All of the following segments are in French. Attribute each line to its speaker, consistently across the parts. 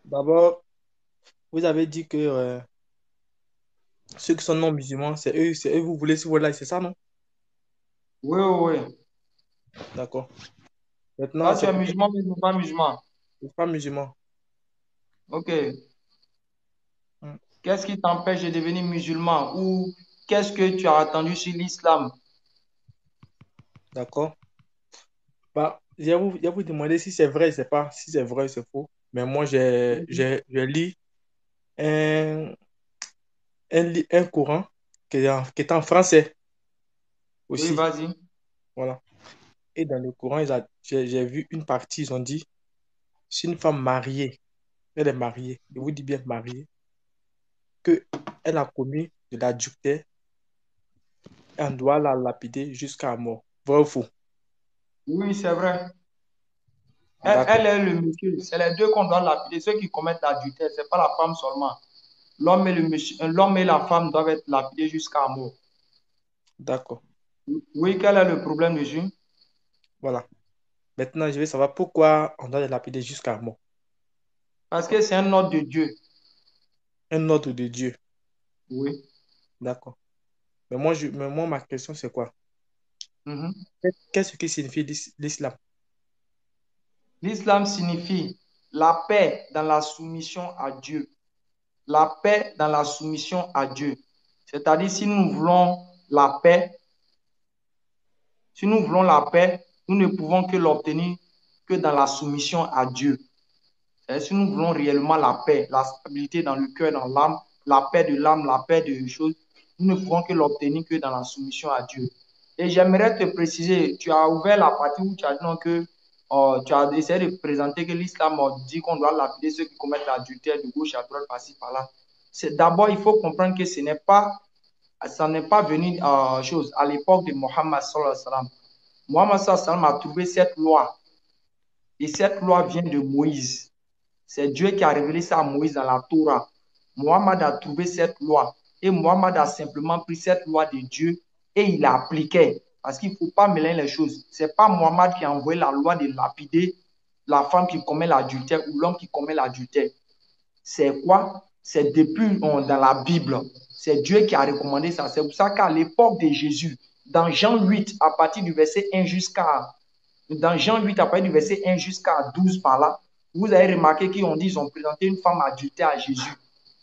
Speaker 1: D'abord, vous avez dit que ceux qui sont non musulmans, c'est eux, vous voulez ce voilà, c'est ça, non?
Speaker 2: Oui, oui, oui.
Speaker 1: D'accord. Maintenant,
Speaker 2: Toi, tu
Speaker 1: c'est
Speaker 2: es
Speaker 1: pourquoi
Speaker 2: musulman, mais je ne suis pas musulman.
Speaker 1: je ne suis pas musulman.
Speaker 2: Ok.
Speaker 1: Hmm.
Speaker 2: Qu'est-ce qui t'empêche de devenir musulman? Ou qu'est-ce que tu as attendu sur l'islam?
Speaker 1: D'accord. Bah, je vais vous demander si c'est vrai, c'est pas, si c'est vrai, c'est faux. Mais moi, je lis un, un Coran qui est en français
Speaker 2: Oui,
Speaker 1: aussi.
Speaker 2: vas-y.
Speaker 1: Voilà. Et dans le Coran, j'ai vu une partie, ils ont dit, si une femme mariée, elle est mariée, je vous dis bien mariée, qu'elle a commis de l'adultère, on doit la lapider jusqu'à mort. Vrai ou faux?
Speaker 2: Oui, c'est vrai. Elle
Speaker 1: D'accord,
Speaker 2: est le monsieur. C'est les deux qu'on doit lapider. Ceux qui commettent l'adultère, ce n'est pas la femme seulement. L'homme et le monsieur, l'homme et la femme doivent être lapidés jusqu'à mort.
Speaker 1: d'accord.
Speaker 2: Oui, quel est le problème dessus?
Speaker 1: Voilà. Maintenant, je vais savoir pourquoi on doit les lapider jusqu'à mort.
Speaker 2: Parce que c'est un ordre de Dieu.
Speaker 1: Un ordre de Dieu.
Speaker 2: Oui.
Speaker 1: D'accord. Mais moi, ma question, c'est quoi?
Speaker 2: Mhm.
Speaker 1: Qu'est-ce que signifie l'islam?
Speaker 2: L'islam signifie la paix dans la soumission à Dieu. La paix dans la soumission à Dieu. C'est-à-dire, si nous voulons la paix, nous ne pouvons que l'obtenir que dans la soumission à Dieu. Et si nous voulons réellement la paix, la stabilité dans le cœur, dans l'âme, la paix de choses, nous ne pouvons que l'obtenir que dans la soumission à Dieu. Et j'aimerais te préciser, tu as ouvert la partie où tu as dit non, que tu as essayé de présenter que l'islam dit qu'on doit lapider ceux qui commettent l'adultère de gauche à droite, par-ci, par-là. C'est d'abord, il faut comprendre que ça n'est pas venu chose à l'époque de Mohammed sallallahu alayhi wa sallam. Mohammed sallallahu alayhi wa sallam a trouvé cette loi et cette loi vient de Moïse. C'est Dieu qui a révélé ça à Moïse dans la Torah. Mohammed a trouvé cette loi et Mohammed a simplement pris cette loi de Dieu et il l'appliquait. Parce qu'il ne faut pas mêler les choses. Ce n'est pas Mohammed qui a envoyé la loi de lapider la femme qui commet l'adultère ou l'homme qui commet l'adultère. C'est quoi? C'est depuis dans la Bible. C'est Dieu qui a recommandé ça. C'est pour ça qu'à l'époque de Jésus, dans Jean 8, à partir du verset 1 jusqu'à dans Jean 8, à partir du verset 1 jusqu'à 12 par là, vous avez remarqué qu'ils ont présenté une femme adultère à Jésus.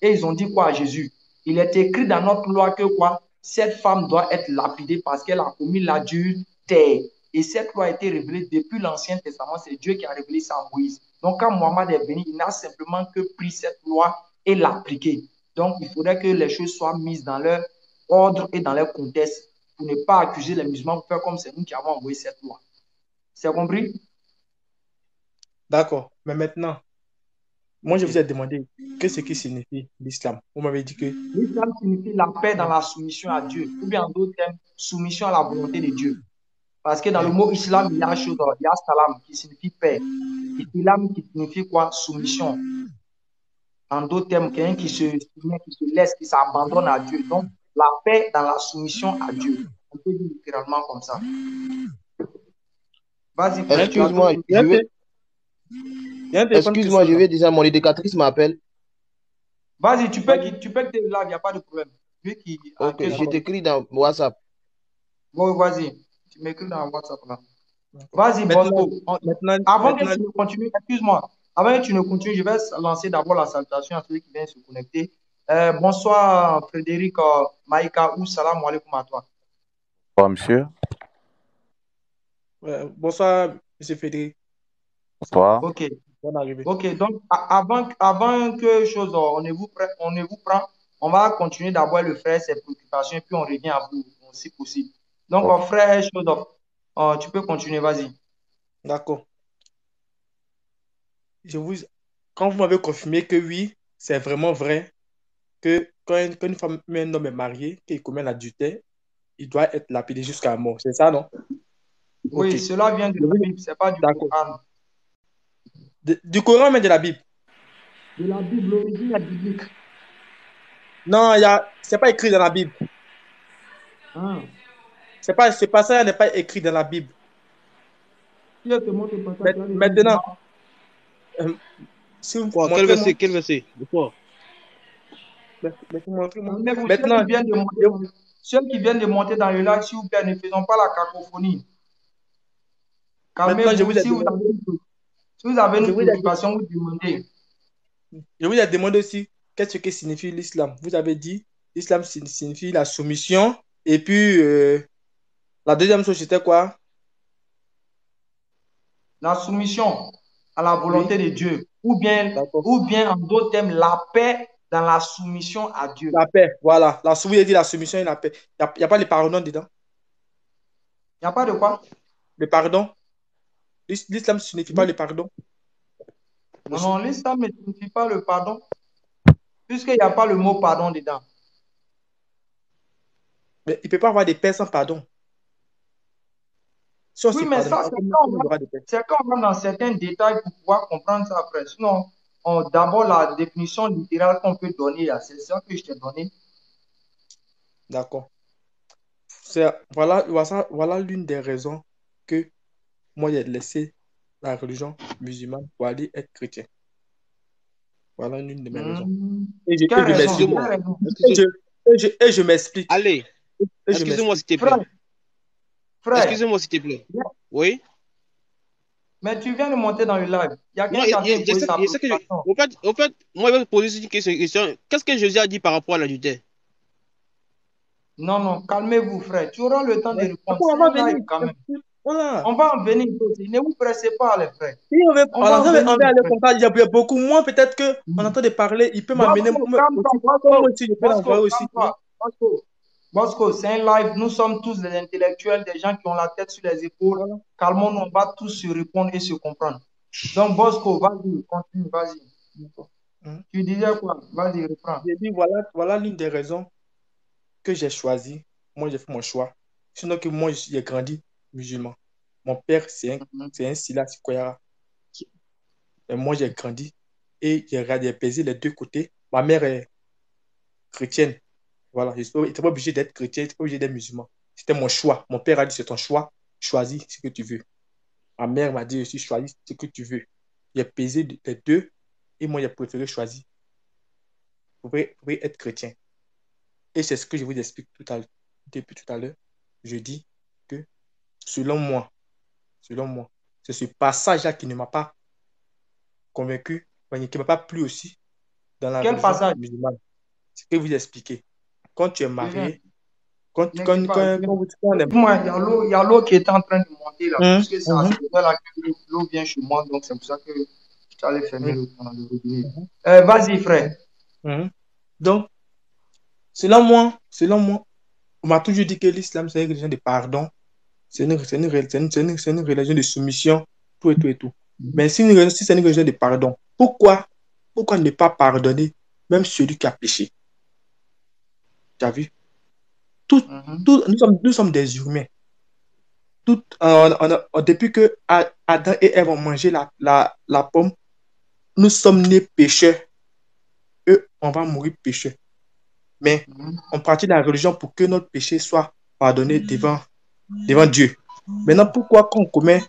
Speaker 2: Et ils ont dit quoi à Jésus? Il est écrit dans notre loi que quoi? Cette femme doit être lapidée parce qu'elle a commis l'adultère. Et cette loi a été révélée depuis l'Ancien Testament. C'est Dieu qui a révélé ça à Moïse. Donc, quand Mohammed est venu, il n'a simplement que pris cette loi et l'appliquer. Donc, il faudrait que les choses soient mises dans leur ordre et dans leur contexte pour ne pas accuser les musulmans de faire comme c'est nous qui avons envoyé cette loi. C'est compris?
Speaker 1: D'accord. Mais maintenant, moi, je
Speaker 2: Ok.
Speaker 1: vous ai demandé qu'est-ce qui signifie l'islam. Vous m'avez dit que...
Speaker 2: L'islam signifie la paix dans la soumission à Dieu, ou bien en d'autres termes, soumission à la volonté de Dieu. Parce que dans le
Speaker 1: Hein?
Speaker 2: mot islam, il y a salam qui signifie paix. Islam qui signifie quoi? Soumission. En d'autres termes, quelqu'un qui se soumet, qui se laisse, qui s'abandonne à Dieu. Donc, la paix dans la soumission à Dieu. On peut dire littéralement comme ça. Vas-y,
Speaker 1: Il y a un
Speaker 2: frère, tu as
Speaker 1: téléphone,
Speaker 2: d'autres
Speaker 3: Excuse-moi,
Speaker 1: il y a
Speaker 2: questions.
Speaker 1: un té- il y a un téléphone qui
Speaker 3: excuse-moi,
Speaker 1: sonne
Speaker 3: je
Speaker 1: là.
Speaker 3: vais déjà, mon éducatrice m'appelle.
Speaker 2: Vas-y,
Speaker 1: Vas-y.
Speaker 2: tu peux quitter là, il n'y a pas de problème. Lui qui
Speaker 3: Ok,
Speaker 2: accueille
Speaker 3: je
Speaker 2: son.
Speaker 1: D'accord.
Speaker 3: t'écris dans WhatsApp.
Speaker 2: Bon, vas-y, tu m'écris dans WhatsApp là.
Speaker 1: D'accord.
Speaker 2: Vas-y,
Speaker 1: Maintenant,
Speaker 2: Bosco.
Speaker 1: maintenant,
Speaker 2: Avant que
Speaker 1: maintenant,
Speaker 2: tu ne continues, excuse-moi, avant que tu ne continues, je vais lancer d'abord la salutation à celui qui vient se connecter. Bonsoir, Frédéric Maïka ou salam alaikum à toi.
Speaker 4: Bonsoir, monsieur.
Speaker 1: bonsoir, Monsieur Frédéric.
Speaker 4: Bonsoir.
Speaker 2: Ok,
Speaker 1: Bonne arrivée.
Speaker 2: ok. Donc, avant que chose, on ne vous prend, on va continuer d'abord le frère, ses préoccupations, et puis on revient à vous, si possible. Donc,
Speaker 4: Ok.
Speaker 2: frère, chose, tu peux continuer, vas-y.
Speaker 1: D'accord. Je vous, quand vous m'avez confirmé que oui, c'est vraiment vrai que quand une femme ou un homme est marié, qu'il commet l'adultère, il doit être lapidé jusqu'à la mort. C'est ça, non? Ok.
Speaker 2: Oui, cela vient de
Speaker 1: Je
Speaker 2: la
Speaker 1: vous-
Speaker 2: Bible, c'est pas du
Speaker 1: D'accord.
Speaker 2: Coran.
Speaker 1: Du Coran, mais de la Bible.
Speaker 2: De la Bible, l'origine est biblique.
Speaker 1: Non, c'est pas écrit dans la Bible.
Speaker 2: Hein?
Speaker 1: C'est pas ça, n'est pas écrit dans la Bible.
Speaker 2: Si je te montre le passage, tu vas me dire
Speaker 1: Maintenant,
Speaker 2: non.
Speaker 1: euh, Si vous
Speaker 5: Quoi, quel
Speaker 1: montrez-moi.
Speaker 5: verset? Quel verset? De quoi?
Speaker 1: Montrez-moi.
Speaker 2: Mais vous,
Speaker 1: Maintenant,
Speaker 2: ceux qui viennent de monter dans le lac, s'il vous plaît, ne faisons pas la cacophonie.
Speaker 1: maintenant,
Speaker 2: Calmez-vous. Si vous avez
Speaker 1: je
Speaker 2: une
Speaker 1: vous ai
Speaker 2: préoccupation, vous demandez.
Speaker 1: je vous ai demandé aussi qu'est-ce que signifie l'islam. Vous avez dit l'islam signifie la soumission. Et puis, la deuxième chose, c'était quoi?
Speaker 2: La soumission à la volonté
Speaker 1: Oui,
Speaker 2: de Dieu. Ou bien
Speaker 1: d'accord.
Speaker 2: en d'autres termes, la paix dans la soumission à Dieu.
Speaker 1: La paix, voilà. Vous avez dit la soumission et la paix. Il n'y a pas le pardon dedans.
Speaker 2: Il n'y a pas de quoi?
Speaker 1: Le pardon. L'islam ne signifie pas le pardon
Speaker 2: Non,
Speaker 1: aussi.
Speaker 2: non, l'islam ne signifie pas le pardon, puisqu'il n'y a pas le mot pardon dedans.
Speaker 1: Mais il ne peut pas avoir de paix sans pardon. Si on
Speaker 2: Oui,
Speaker 1: se
Speaker 2: mais
Speaker 1: pardonne
Speaker 2: ça,
Speaker 1: pas, comment il y aura de paix?
Speaker 2: c'est quand on va dans certains détails pour pouvoir comprendre ça après. Sinon, d'abord, la définition littérale qu'on peut donner, c'est ça que je t'ai donné.
Speaker 1: D'accord. Voilà l'une des raisons que moi j'ai laissé la religion musulmane pour aller être chrétien. Voilà l'une de mes raisons. Et je
Speaker 2: Quelle raison?
Speaker 1: m'explique.
Speaker 5: Excusez-moi.
Speaker 1: Et je m'explique.
Speaker 5: Allez,
Speaker 1: Et je
Speaker 5: excusez-moi
Speaker 1: m'explique.
Speaker 5: s'il te plaît.
Speaker 2: Frère,
Speaker 5: Excusez-moi s'il te plaît. Oui?
Speaker 2: mais tu viens de monter dans le live. Il y a
Speaker 5: Non,
Speaker 2: quelqu'un qui a posé sa
Speaker 5: je sais que
Speaker 2: préoccupation.
Speaker 5: au fait, moi, je vais te poser une question. Qu'est-ce que Jésus a dit par rapport à l'adultère?
Speaker 2: Non, non, calmez-vous, frère. Tu auras le temps de répondre.
Speaker 1: Après, on
Speaker 2: C'est
Speaker 1: va
Speaker 2: un
Speaker 1: venir.
Speaker 2: live quand même.
Speaker 1: Voilà.
Speaker 2: On va en venir aussi. Ne vous pressez pas, les frères.
Speaker 1: Si on veut,
Speaker 2: On va en venir.
Speaker 1: on va aller comme ça, il y a beaucoup moins. Peut-être qu'on entend de parler, il peut m'amener
Speaker 2: Bosco,
Speaker 1: moi aussi, je peux l'envoyer aussi.
Speaker 2: Bosco, c'est un live. Nous sommes tous des intellectuels, des gens qui ont la tête sur les épaules.
Speaker 1: Voilà.
Speaker 2: Calmons-nous, on va tous se répondre et se comprendre. Donc, Bosco, vas-y, continue, vas-y.
Speaker 1: Hein?
Speaker 2: Tu disais quoi? Vas-y, reprends.
Speaker 1: J'ai dit, voilà l'une des raisons que j'ai choisi. Moi, j'ai fait mon choix. Sinon que moi, j'ai grandi musulman. Mon père, c'est un Silas Koyara. Et moi, j'ai grandi et j'ai pesé les deux côtés. Ma mère est chrétienne. Voilà, je n'étais pas obligé d'être chrétien, je n'étais pas obligé d'être musulman. C'était mon choix. Mon père a dit, c'est ton choix. Choisis ce que tu veux. Ma mère m'a dit aussi, choisis ce que tu veux. J'ai pesé les deux et moi, j'ai préféré choisir. Vous pouvez être chrétien. Et c'est ce que je vous explique depuis tout à l'heure. Je dis que selon moi, c'est ce passage-là qui ne m'a pas convaincu, qui ne m'a pas plu aussi dans la
Speaker 2: Quel
Speaker 1: religion
Speaker 2: passage?
Speaker 1: musulmane. C'est ce que vous expliquez. Quand tu es marié, quand on est...
Speaker 2: Moi, il y a l'eau qui était en train de monter là, puisque c'est à cette heure-là que l'eau vient chez moi, donc c'est pour ça que je t'allais fermer le robinet. Vas-y, frère.
Speaker 1: Donc, selon moi, on m'a toujours dit que l'islam, c'est une religion de pardon, c'est une religion de soumission, tout et tout et tout. Mais si c'est une religion de pardon, pourquoi ne pas pardonner même celui qui a péché? Tu as vu? Nous sommes des humains. Depuis que Adam et Ève ont mangé la pomme, nous sommes nés pécheurs. Eux, on va mourir pécheurs. Mais on pratique la religion pour que notre péché soit pardonné devant Dieu. Maintenant, pourquoi quand on commet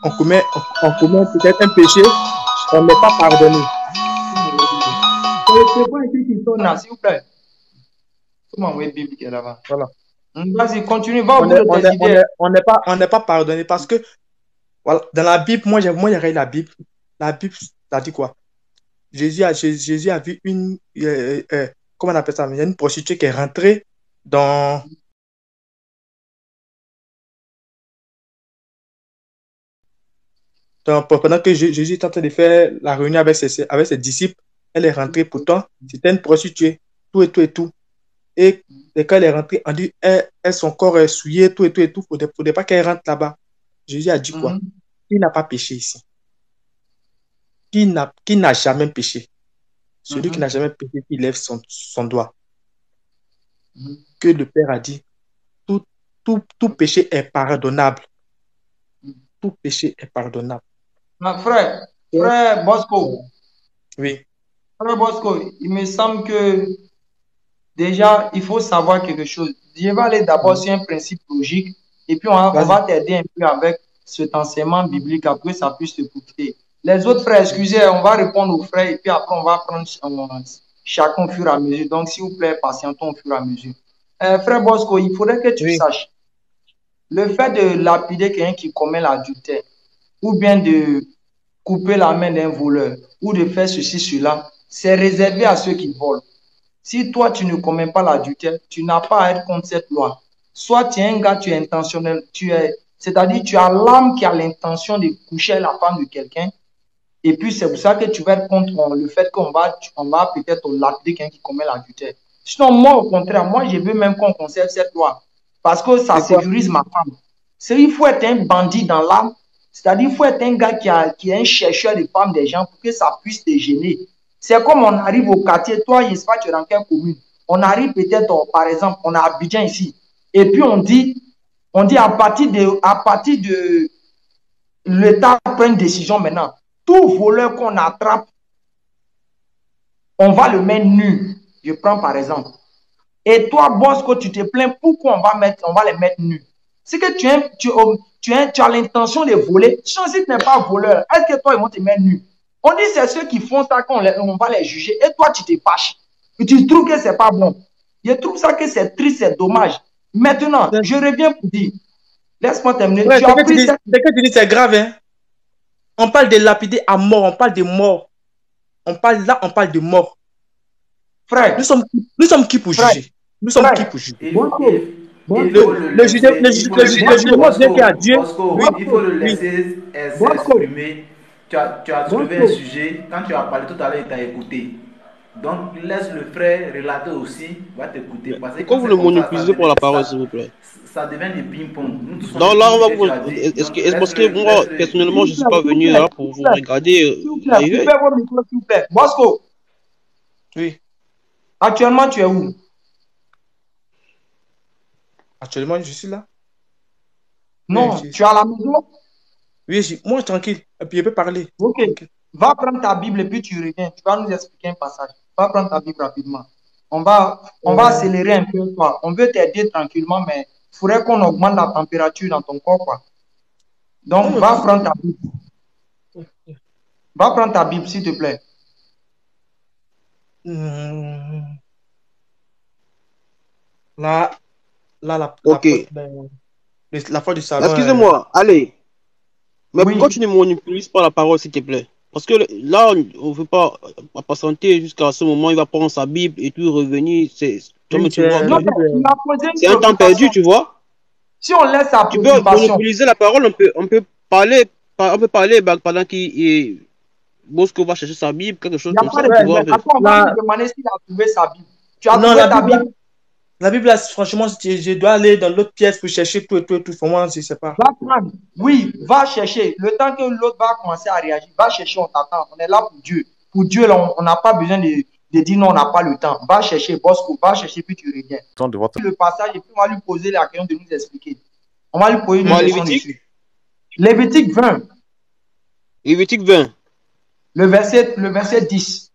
Speaker 1: peut-être un péché, on n'est pas pardonné?
Speaker 2: C'est pas écrit qui sonne là, s'il vous plaît. Comment vous Bible qui est là-bas?
Speaker 1: Voilà.
Speaker 2: Vas-y, continue, va au bout de tes idées.
Speaker 1: On n'est pas pardonné parce que voilà, dans la Bible, moi j'ai regardé la Bible. La Bible, ça dit quoi? Jésus a vu une comment on appelle ça? Il y a une prostituée qui est rentrée dans pendant que Jésus est en train de faire la réunion avec ses disciples. Elle est rentrée, pourtant, c'était une prostituée, tout et tout et tout. Et quand elle est rentrée, on dit, son corps est souillé, tout et tout et tout. Il ne faudrait pas qu'elle rentre là-bas. Jésus a dit quoi? Qui n'a pas péché ici? Qui n'a jamais péché? Celui qui n'a jamais péché, qui lève son doigt. Que le Père a dit, tout péché est pardonnable. Tout péché est pardonnable.
Speaker 2: Frère Bosco.
Speaker 1: Oui.
Speaker 2: Frère Bosco, il me semble que déjà, il faut savoir quelque chose. Je vais aller d'abord sur un principe logique et puis on va t'aider un peu avec cet enseignement biblique après ça puisse te coûter. Les autres frères, excusez, on va répondre aux frères et puis après, on va prendre chacun au fur et à mesure. Donc, s'il vous plaît, patientons au fur et à mesure. Frère Bosco, il faudrait que tu
Speaker 1: Oui.
Speaker 2: saches, le fait de lapider quelqu'un qui commet l'adultère, ou bien de couper la main d'un voleur, ou de faire ceci, cela, c'est réservé à ceux qui volent. Si toi, tu ne commets pas l'adultère, tu n'as pas à être contre cette loi. Soit tu es un gars, tu es intentionnel, c'est-à-dire tu as l'âme qui a l'intention de coucher la femme de quelqu'un, et puis c'est pour ça que tu vas être contre le fait qu'on va peut-être lapider quelqu'un qui commet l'adultère. Sinon, moi, au contraire, moi, je veux même qu'on conserve cette loi, parce que ça sécurise ma femme. Il faut être un bandit dans l'âme, c'est-à-dire il faut être un gars qui est un chercheur de femmes des gens pour que ça puisse te gêner. C'est comme on arrive au quartier, toi, je ne sais pas, tu es dans quelle commune. On arrive peut-être, par exemple, on a Abidjan ici. Et puis on dit à partir de l'État prend une décision maintenant. Tout voleur qu'on attrape, on va le mettre nu. Je prends par exemple. Et toi, Bosco, tu te plains, pourquoi on va les mettre nus? C'est que tu as l'intention de voler. Si tu n'es pas voleur, est-ce que toi, ils vont te mettre nu? On dit c'est ceux qui font ça qu'on va les juger. Et toi, tu te fâches. Et tu trouves que c'est pas bon. Je trouve ça que c'est triste, c'est dommage. Maintenant, je reviens pour dire. Laisse-moi terminer.
Speaker 1: Ouais, ce que tu dis, c'est grave. Hein? On parle de lapider à mort. On parle de mort. On parle de mort.
Speaker 2: Frère.
Speaker 1: Nous sommes qui pour juger? Nous sommes qui pour juger?
Speaker 6: Le jugement vient qu'à Dieu. Il faut le laisser s'exprimer. Tu as trouvé un sujet. Quand tu as parlé tout à l'heure, il t'a écouté. Donc, laisse le frère relater aussi, va t'écouter.
Speaker 5: Pourquoi vous le monopolisez pour la parole, s'il vous plaît?
Speaker 6: Ça devient des ping-pong.
Speaker 5: Non, là, on va vous. Parce que moi, personnellement, je ne suis pas venu là pour vous regarder.
Speaker 2: S'il vous plaît. Bosco.
Speaker 1: Oui.
Speaker 2: Actuellement, tu es où?
Speaker 1: Actuellement, je suis là.
Speaker 2: Non,
Speaker 1: oui,
Speaker 2: tu es à la maison?
Speaker 1: Oui, moi, tranquille. Et puis, je peux parler.
Speaker 2: Ok. Va prendre ta Bible et puis tu reviens. Tu vas nous expliquer un passage. Va prendre ta Bible rapidement. On va accélérer un peu, toi. On veut t'aider tranquillement, mais il faudrait qu'on augmente la température dans ton corps, quoi. Donc, va prendre ta Bible. Va prendre ta Bible, s'il te plaît.
Speaker 1: Là, la foi du salon.
Speaker 5: Excusez-moi, allez. Mais pourquoi tu ne monopolises pas la parole, s'il te plaît? Parce que là, on ne veut pas patienter jusqu'à ce moment, il va prendre sa Bible et tout revenir. C'est un temps perdu, tu vois.
Speaker 2: Si on laisse sa
Speaker 5: tu peux monopoliser la parole, on peut parler pendant qu'il Bosco va chercher sa Bible, quelque chose comme ça.
Speaker 2: On va lui demander s'il a trouvé sa Bible. Tu as trouvé ta Bible?
Speaker 1: La Bible, là, franchement, je dois aller dans l'autre pièce pour chercher tout. Pour moi, je ne sais pas.
Speaker 2: Va prendre. Oui, va chercher. Le temps que l'autre va commencer à réagir, va chercher, on t'attend. On est là pour Dieu. Pour Dieu, là, on n'a pas besoin de dire non, on n'a pas le temps. Va chercher, Bosco, va chercher, puis tu reviens. Le passage, et puis on va lui poser la question de nous expliquer. On va lui poser une question dessus. Lévitique 20.
Speaker 5: Lévitique 20.
Speaker 2: Le verset 10.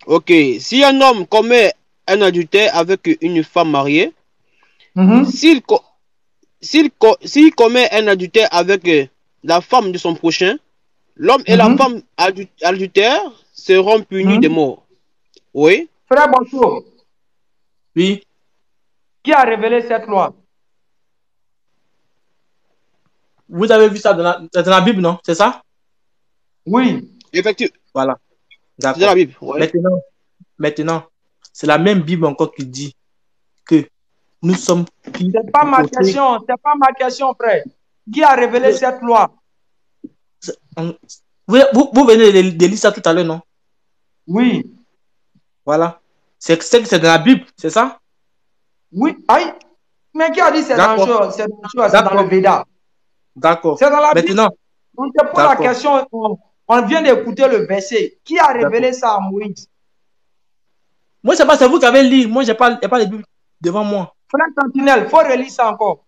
Speaker 5: Ok, si un homme commet un adultère avec une femme mariée, s'il commet un adultère avec la femme de son prochain, l'homme et la femme adultère seront punis de mort. Oui.
Speaker 2: Frère Bosco.
Speaker 1: Oui.
Speaker 2: Qui a révélé cette loi?
Speaker 1: Vous avez vu ça dans la Bible, non? C'est ça?
Speaker 2: Oui.
Speaker 5: Effectivement.
Speaker 1: Voilà.
Speaker 5: C'est dans la Bible. Ouais.
Speaker 1: Maintenant, c'est la même Bible encore qui dit que nous sommes...
Speaker 2: C'est pas ma question, c'est pas ma question, frère. Qui a révélé cette loi?
Speaker 1: Vous venez de lire ça tout à l'heure, non?
Speaker 2: Oui.
Speaker 1: Voilà. C'est dans la Bible, c'est ça?
Speaker 2: Oui. Aïe. Mais qui a dit c'est dans le Veda?
Speaker 1: D'accord.
Speaker 2: C'est dans la Bible.
Speaker 1: Maintenant,
Speaker 2: on te pose la question, on vient d'écouter le verset. Qui a révélé ça à Moïse?
Speaker 1: Moi, c'est pas, c'est vous qui avez lu. Moi, je n'ai pas la Bible devant moi.
Speaker 2: Frère Sentinelle, il faut relire ça encore.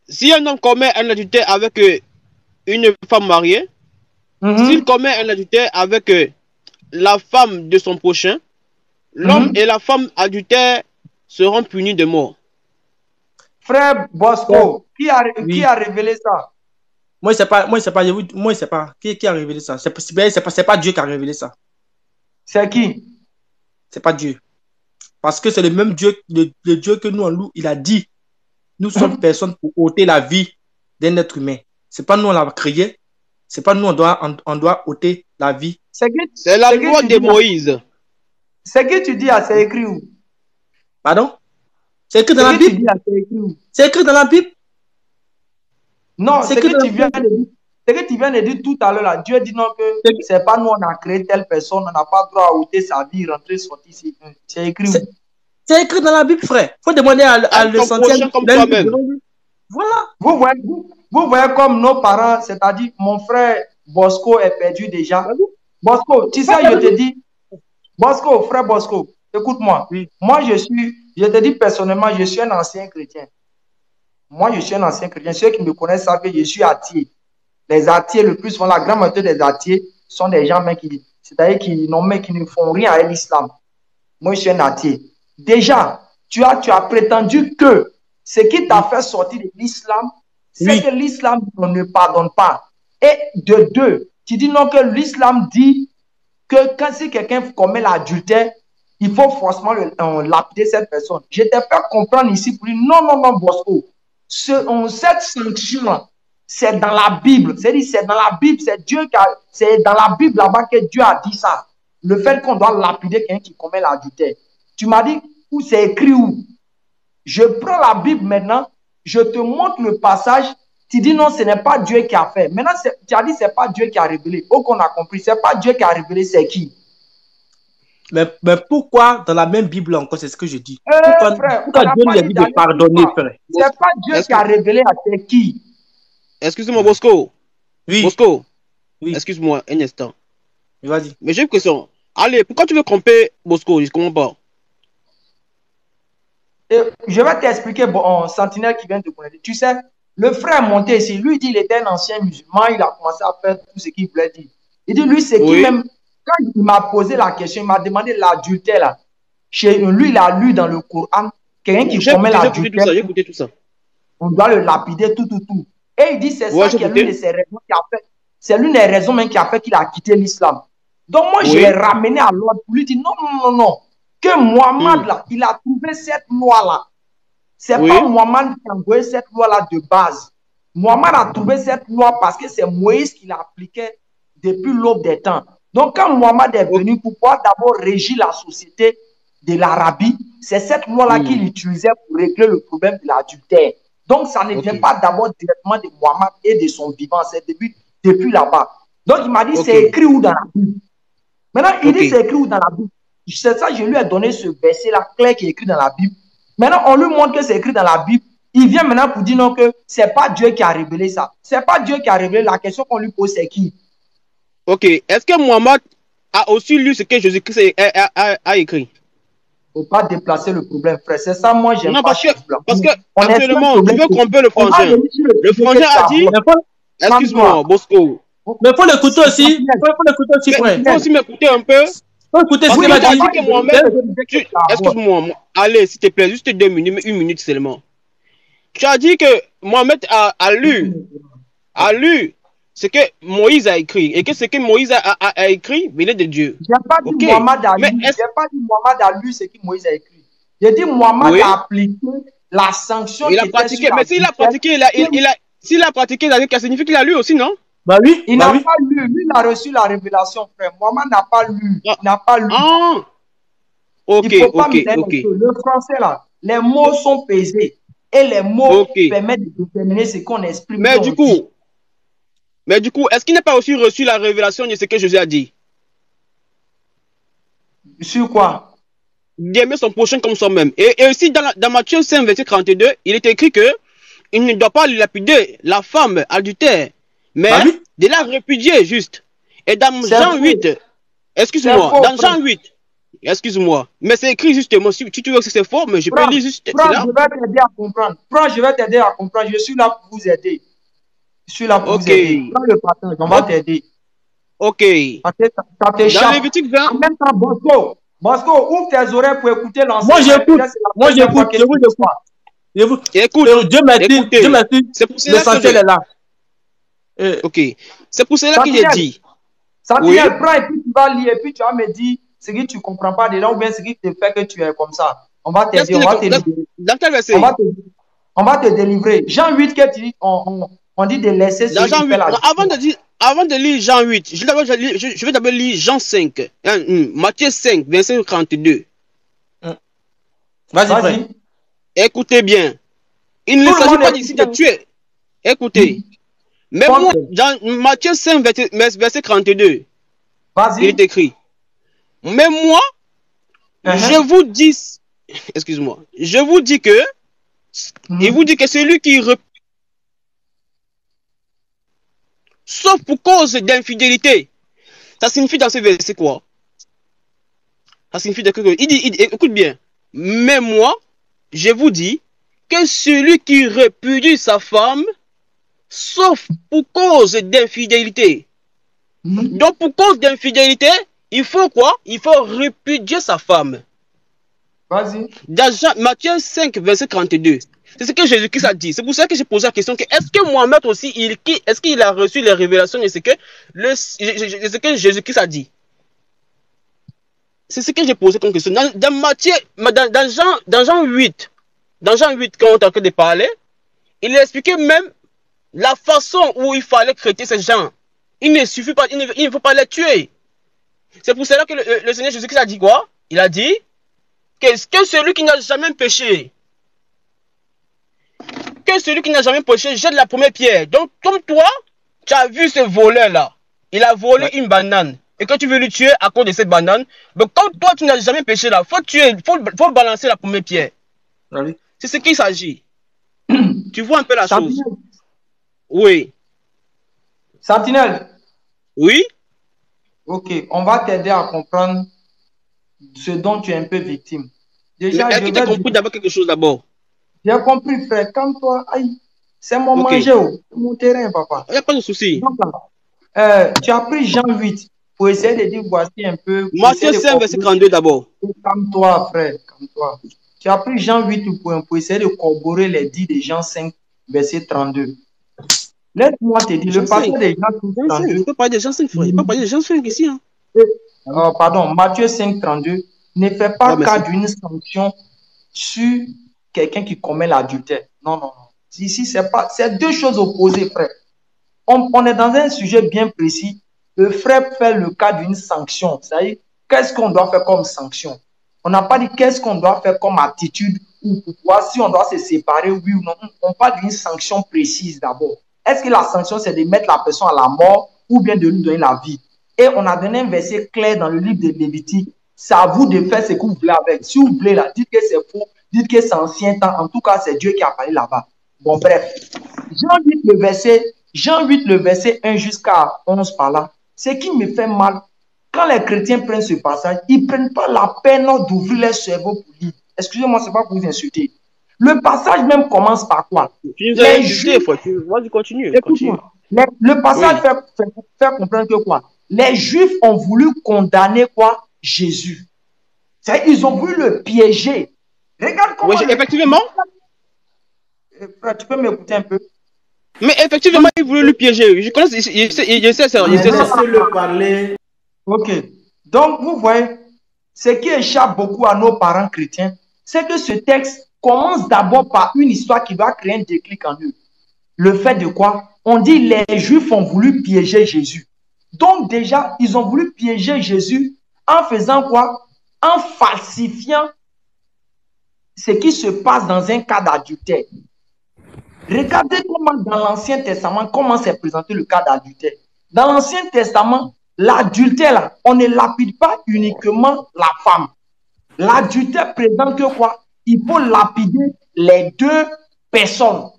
Speaker 5: Si un homme commet un adultère avec une femme mariée, s'il commet un adultère avec la femme de son prochain, l'homme et la femme adultère seront punis de mort.
Speaker 2: Frère Bosco, Qui
Speaker 1: Oui.
Speaker 2: a révélé ça?
Speaker 1: Moi, je sais pas. Moi, je sais pas. Moi, je sais pas. Qui a révélé ça? C'est pas Dieu qui a révélé ça.
Speaker 2: C'est qui?
Speaker 1: C'est pas Dieu. Parce que c'est le même Dieu, le Dieu que nous on loue. Il a dit, nous sommes personnes pour ôter la vie d'un être humain. C'est pas nous on l'a créé. C'est pas nous on doit ôter la vie.
Speaker 5: C'est la loi de Moïse.
Speaker 2: C'est que tu dis, c'est écrit où?
Speaker 1: Pardon? C'est écrit dans la Bible. C'est écrit dans la Bible.
Speaker 2: Non, c'est que tu viens de dire tout à l'heure là. Dieu dit non que c'est pas nous on a créé telle personne, on n'a pas droit à ôter sa vie, rentrer, sortir. C'est écrit où?
Speaker 1: C'est écrit dans la Bible, frère. Faut demander à le sentir
Speaker 5: comme toi-même.
Speaker 2: Voilà. Vous voyez comme nos parents, c'est-à-dire mon frère Bosco est perdu déjà. Bosco, tu sais, je te dis, Bosco, frère Bosco, écoute-moi.
Speaker 1: Oui.
Speaker 2: Moi, je te dis personnellement, je suis un ancien chrétien. Moi, je suis un ancien chrétien. Ceux qui me connaissent savent que je suis athée. Les athées, le plus souvent, la grande majorité des athées sont des gens c'est-à-dire qui ne font rien à l'islam. Moi, je suis un athée. Déjà, tu as prétendu que ce qui t'a fait sortir de l'islam, c'est que l'islam ne pardonne pas. Et de deux, tu dis non que l'islam dit que si quelqu'un commet l'adultère, il faut forcément lapider cette personne. Je t'ai fait comprendre ici pour dire non, Bosco. Cette sanction, c'est dans la Bible. C'est dans la Bible, c'est dans la Bible là-bas que Dieu a dit ça. Le fait qu'on doit lapider quelqu'un qui commet l'adultère. Tu m'as dit où c'est écrit où? Je prends la Bible maintenant, je te montre le passage. Tu dis non, ce n'est pas Dieu qui a fait. Maintenant, tu as dit c'est pas Dieu qui a révélé. Oh, qu'on a compris, c'est pas Dieu qui a révélé, c'est qui?
Speaker 1: Mais pourquoi dans la même Bible encore, c'est ce que je dis?
Speaker 2: Pourquoi
Speaker 1: Dieu lui a dit de pardonner, frère?
Speaker 2: C'est pas Dieu qui a révélé à c'est qui?
Speaker 5: Excuse-moi, Bosco.
Speaker 1: Oui.
Speaker 5: Bosco.
Speaker 1: Oui.
Speaker 5: Excuse-moi, un instant.
Speaker 1: Vas-y.
Speaker 5: Mais j'ai une question. Allez, pourquoi tu veux tromper Bosco? Je ne comprends pas.
Speaker 2: Je vais t'expliquer, Sentinelle qui vient de connaître. Tu sais, le frère est monté ici. Lui, il dit qu'il était un ancien musulman. Il a commencé à faire tout ce qu'il voulait dire. Il dit, lui, c'est qui même. Quand il m'a posé la question, il m'a demandé l'adultère là. Chez lui, il a lu dans le Coran, quelqu'un qui commet l'adultère.
Speaker 5: J'ai écouté tout ça.
Speaker 2: On doit le lapider, tout. Et il dit, c'est ça qui est l'une de ses raisons qui a fait. C'est l'une des raisons même qui a fait qu'il a quitté l'islam. Donc moi, je l'ai ramené à l'ordre pour lui dire, non. Que Mohamed là, il a trouvé cette loi là. C'est pas Mohamed qui a envoyé cette loi là de base. Mohamed a trouvé cette loi parce que c'est Moïse qui l'appliquait depuis l'aube des temps. Donc quand Mohamed est venu pour pouvoir d'abord régir la société de l'Arabie, c'est cette loi là qu'il utilisait pour régler le problème de l'adultère. Donc ça ne vient pas d'abord directement de Mohamed et de son vivant, c'est depuis là-bas. Donc il m'a dit c'est écrit où dans la Bible. Maintenant il dit c'est écrit où dans la Bible. C'est ça, je lui ai donné ce verset-là clair qui est écrit dans la Bible. Maintenant, on lui montre que c'est écrit dans la Bible. Il vient maintenant pour dire non que c'est pas Dieu qui a révélé ça. C'est pas Dieu qui a révélé. La question qu'on lui pose, c'est qui?
Speaker 5: Ok. Est-ce que Mohamed a aussi lu ce que Jésus-Christ a écrit?
Speaker 2: Il ne faut pas déplacer le problème, frère. C'est ça, moi, j'aime pas.
Speaker 5: Parce que actuellement, tu veux tromper le frangin. Le frangin a dit... Excuse-moi, Bosco.
Speaker 1: Mais il faut l'écouter aussi. Il faut l'écouter aussi, frère.
Speaker 5: Il faut aussi m'écouter un peu.
Speaker 1: Écoutez ce qu'il a dit.
Speaker 5: Excuse-moi, allez, s'il te plaît, juste 2 minutes, 1 minute seulement. Tu as dit que Mohamed a lu ce que Moïse a écrit et que ce que Moïse a écrit venait de Dieu.
Speaker 2: Je n'ai pas dit Mohamed a lu. Je n'ai pas dit Mohamed a lu ce que Moïse a écrit. J'ai dit Mohamed a appliqué la sanction.
Speaker 5: Il a pratiqué, mais s'il a pratiqué, s'il a pratiqué, ça signifie qu'il a lu aussi, non?
Speaker 1: Bah oui.
Speaker 2: Il n'a pas lu. Lui, il a reçu la révélation, frère. Mohamed n'a pas lu. Il n'a pas lu.
Speaker 5: Ok.
Speaker 2: Le français, là, les mots sont pesés. Et les mots permettent de déterminer ce qu'on exprime.
Speaker 5: Mais du coup, est-ce qu'il n'a pas aussi reçu la révélation de ce que Jésus a dit?
Speaker 2: Sur quoi?
Speaker 5: D'aimer son prochain comme soi-même. Et aussi, dans Matthieu 5, verset 32, il est écrit que il ne doit pas lapider la femme adultère, mais de la répudier juste. Et dans Jean 8, excuse-moi, dans Jean 8, excuse-moi, mais c'est écrit justement, si tu veux que c'est faux, mais je peux lire juste
Speaker 2: là. Je vais t'aider à comprendre. Je vais t'aider à comprendre. Je suis là pour vous aider. Je suis là pour vous aider. Prends le partage, on va t'aider.
Speaker 5: Ok.
Speaker 2: Ça t'échappe.
Speaker 5: Dans Lévitique 20.
Speaker 2: En même temps, Bosco, ouvre tes oreilles pour écouter l'enseignement.
Speaker 1: Moi j'écoute. Je vous écoute.
Speaker 5: Écoute,
Speaker 1: Dieu merci,
Speaker 5: c'est pour cela
Speaker 1: l'essentiel est là.
Speaker 5: Ok, c'est pour cela que j'ai dit.
Speaker 2: Samuel, prends et puis tu vas lire et puis tu vas me dire ce que tu ne comprends pas dedans ou bien ce qui te fait que tu es comme ça. On va t'aider,
Speaker 5: Dans quel verset?
Speaker 2: On va te délivrer. Jean 8, que tu dis, on dit de laisser
Speaker 5: celui qui fait la... Avant de lire Jean 8, je vais d'abord lire Jean 5, Matthieu 5, verset 32.
Speaker 1: Vas-y.
Speaker 5: Écoutez bien. Il ne s'agit pas d'ici de tuer. Écoutez. Mais moi, dans Matthieu 5, verset 32, il est écrit. Mais moi, je vous dis, excuse-moi, je vous dis que, il vous dit que celui qui sauf pour cause d'infidélité. Ça signifie dans ce verset quoi? Ça signifie que il dit, écoute bien. Mais moi, je vous dis que celui qui répudie sa femme, sauf pour cause d'infidélité. Donc pour cause d'infidélité, il faut quoi? Il faut répudier sa femme.
Speaker 2: Vas-y.
Speaker 5: Dans Matthieu 5, verset 32. C'est ce que Jésus-Christ a dit. C'est pour ça que j'ai posé la question. Est-ce que Mohamed aussi, est-ce qu'il a reçu les révélations de ce que Jésus-Christ a dit? C'est ce que j'ai posé comme question. Dans Jean 8, quand on est en train de parler, il a expliqué même la façon où il fallait traiter ces gens. Il ne suffit pas, il ne faut pas les tuer. C'est pour cela que le Seigneur Jésus-Christ a dit quoi? Il a dit que celui qui n'a jamais péché, jette la première pierre. Donc, comme toi, tu as vu ce voleur-là. Il a volé une banane. Et quand tu veux le tuer à cause de cette banane, donc comme toi, tu n'as jamais péché là, faut balancer la première pierre. C'est ce qu'il s'agit. Tu vois un peu la chose. Oui.
Speaker 2: Sentinelle.
Speaker 5: Oui.
Speaker 2: Ok, on va t'aider à comprendre ce dont tu es un peu victime.
Speaker 5: Déjà, est-ce que tu as compris d'abord quelque chose d'abord?
Speaker 2: J'ai compris, frère. Calme-toi. C'est mon manger, c'est mon terrain, papa.
Speaker 5: Il n'y a pas de souci.
Speaker 2: Tu as pris Jean 8 pour essayer de dire voici un peu.
Speaker 5: Matthieu 5, verset 32 d'abord.
Speaker 2: Calme-toi, frère. Calme-toi. Tu as pris Jean 8 pour essayer de corroborer les dits de Jean 5, verset 32. Laisse-moi te dire, le passage de Jean 5, 32.
Speaker 5: Je peux parler de Jean 5, frère. Je peux parler de Jean 5 ici.
Speaker 2: Pardon, Matthieu 5, 32 ne fait pas cas d'une sanction sur quelqu'un qui commet l'adultère. Non. Ici, c'est deux choses opposées, frère. On est dans un sujet bien précis. Le frère fait le cas d'une sanction. C'est-à-dire, qu'est-ce qu'on doit faire comme sanction? On n'a pas dit qu'est-ce qu'on doit faire comme attitude ou pourquoi, si on doit se séparer, oui ou non. On parle d'une sanction précise d'abord. Est-ce que la sanction, c'est de mettre la personne à la mort ou bien de lui donner la vie? Et on a donné un verset clair dans le livre de Lévitique. C'est à vous de faire ce que vous voulez avec. Si vous voulez, là, dites que c'est faux, dites que c'est ancien temps. En tout cas, c'est Dieu qui a parlé là-bas. Bon, bref. Jean 8, le verset 1 jusqu'à 11 par là. Ce qui me fait mal, quand les chrétiens prennent ce passage, ils ne prennent pas la peine d'ouvrir leur cerveau pour lire. Excusez-moi, ce n'est pas pour vous insulter. Le passage même commence par quoi?
Speaker 5: Les Juifs, vas-y, continue.
Speaker 2: Le passage fait comprendre que quoi? Les Juifs ont voulu condamner quoi? Jésus. Ils ont voulu le piéger. Regarde comment...
Speaker 5: effectivement.
Speaker 2: Tu peux m'écouter un peu?
Speaker 5: Mais effectivement, ils voulaient le piéger. Je connais, je sais ça.
Speaker 6: Laissez-le parler.
Speaker 2: Ok. Donc, vous voyez, ce qui échappe beaucoup à nos parents chrétiens, c'est que ce texte commence d'abord par une histoire qui va créer un déclic en eux. Le fait de quoi? On dit les Juifs ont voulu piéger Jésus. Donc déjà, ils ont voulu piéger Jésus en faisant quoi? En falsifiant ce qui se passe dans un cas d'adultère. Regardez comment dans l'Ancien Testament, comment s'est présenté le cas d'adultère. Dans l'Ancien Testament, l'adultère, là, on ne lapide pas uniquement la femme. L'adultère présente que quoi? Il faut lapider les deux personnes.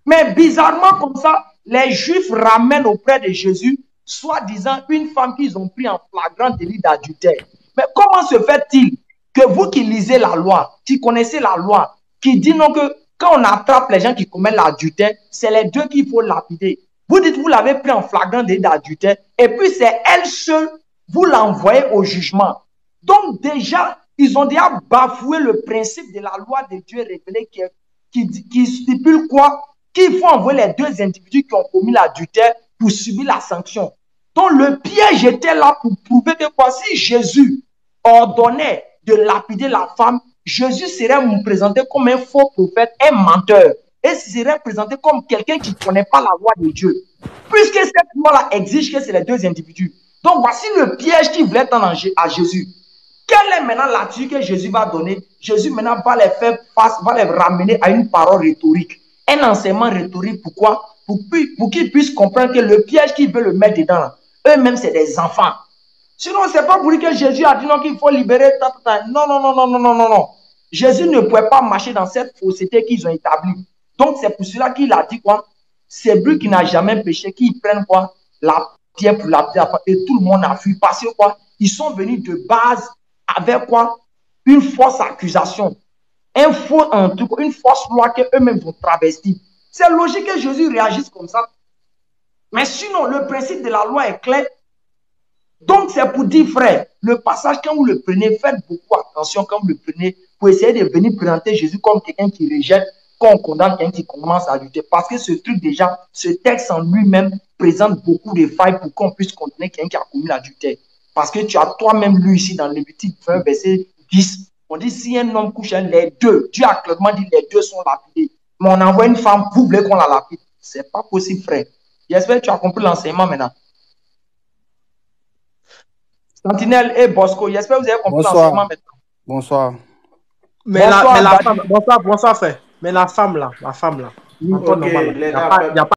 Speaker 2: Mais bizarrement comme ça, les Juifs ramènent auprès de Jésus, soi-disant une femme qu'ils ont pris en flagrant délit d'adultère. Mais comment se fait-il que vous qui lisez la loi, qui connaissez la loi, qui dit non que quand on attrape les gens qui commettent l'adultère, c'est les deux qu'il faut lapider. Vous dites vous l'avez pris en flagrant délit d'adultère et puis c'est elle seule, vous l'envoyez au jugement. Donc déjà, ils ont déjà bafoué le principe de la loi de Dieu révélée qui stipule quoi? Qu'il faut envoyer les deux individus qui ont commis l'adultère pour subir la sanction. Donc le piège était là pour prouver que quoi? Si Jésus ordonnait de lapider la femme, Jésus serait présenté comme un faux prophète, un menteur. Et serait présenté comme quelqu'un qui ne connaît pas la loi de Dieu. Puisque cette loi-là exige que c'est les deux individus. Donc voici le piège qui voulait tendre à Jésus. Quelle est maintenant l'attitude que Jésus va donner? Jésus maintenant va les faire face, va les ramener à une parole rhétorique. Un enseignement rhétorique, pourquoi? Pour qu'ils puissent comprendre que le piège qu'ils veulent le mettre dedans, eux-mêmes c'est des enfants. Sinon, c'est pas pour lui que Jésus a dit non qu'il faut libérer. Non, non, non, non, non, non, non, non. Jésus ne pouvait pas marcher dans cette fausseté qu'ils ont établie. Donc c'est pour cela qu'il a dit quoi? C'est lui qui n'a jamais péché, qu'ils prennent quoi? La pierre pour la pierre. Et tout le monde a fui. Parce que quoi? Ils sont venus de base avec quoi? Une fausse accusation. Un faux en tout cas, une fausse loi qu'eux-mêmes vont travestir. C'est logique que Jésus réagisse comme ça. Mais sinon, le principe de la loi est clair. Donc, c'est pour dire, frère, le passage, quand vous le prenez, faites beaucoup attention quand vous le prenez pour essayer de venir présenter Jésus comme quelqu'un qui rejette, quand on condamne quelqu'un qui commence à lutter. Parce que ce truc, déjà, ce texte en lui-même présente beaucoup de failles pour qu'on puisse condamner quelqu'un qui a commis l'adultère. Parce que tu as toi-même lu ici dans Lévitique 20, verset 10, on dit si un homme couche les deux, Dieu a clairement dit les deux sont lapidés. Mais on envoie une femme, vous voulez qu'on la lapide. C'est pas possible, frère. J'espère que tu as compris l'enseignement maintenant. Sentinelle et Bosco, j'espère que vous avez compris l'enseignement maintenant.
Speaker 3: Bonsoir.
Speaker 1: Mais bonsoir, la femme, bonsoir, frère. Mais la femme là,
Speaker 6: okay,
Speaker 1: il n'y a pas